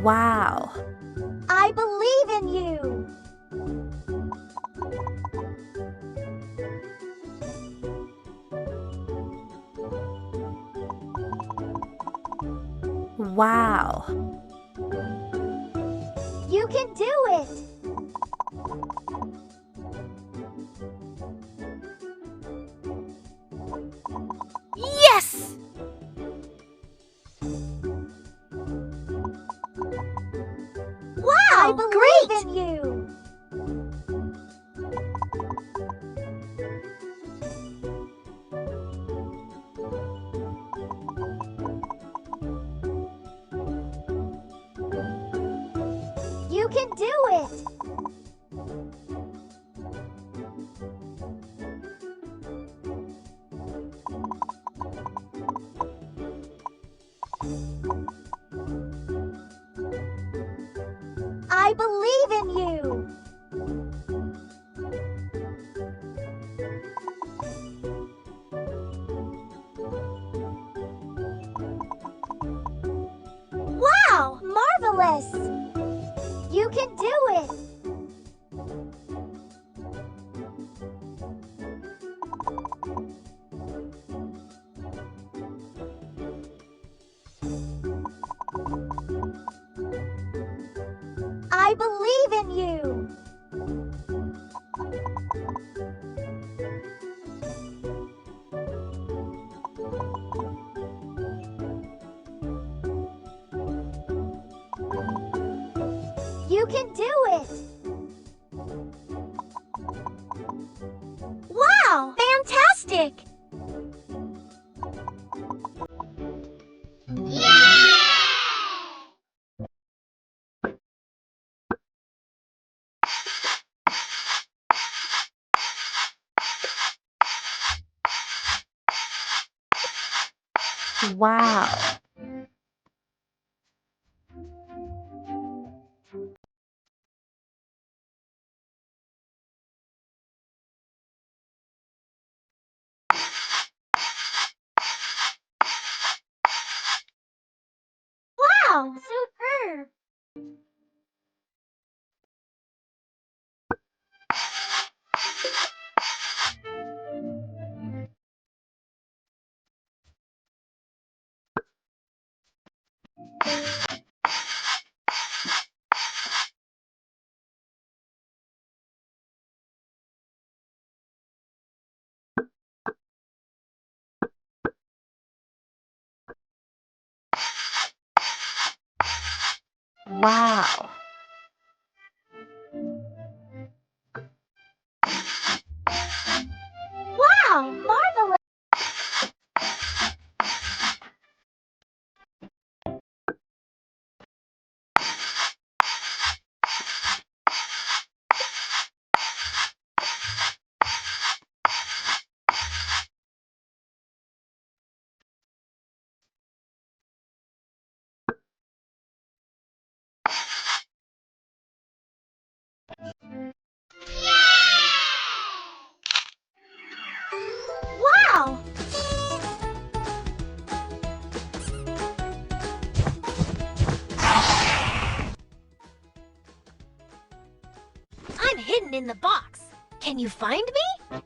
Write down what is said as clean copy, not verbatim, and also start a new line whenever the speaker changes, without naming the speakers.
Wow!
I believe in you!
Wow!
You can do it!
Yes!
Wow! I believe in you! You can do it! I believe in you! Wow! Marvelous! You can do it! I believe in you! You can do it! Wow! Fantastic!
Wow!
Wow! Superb!
Wow!
Wow! Marvelous! Wow! I'm hidden in the box. Can you find me?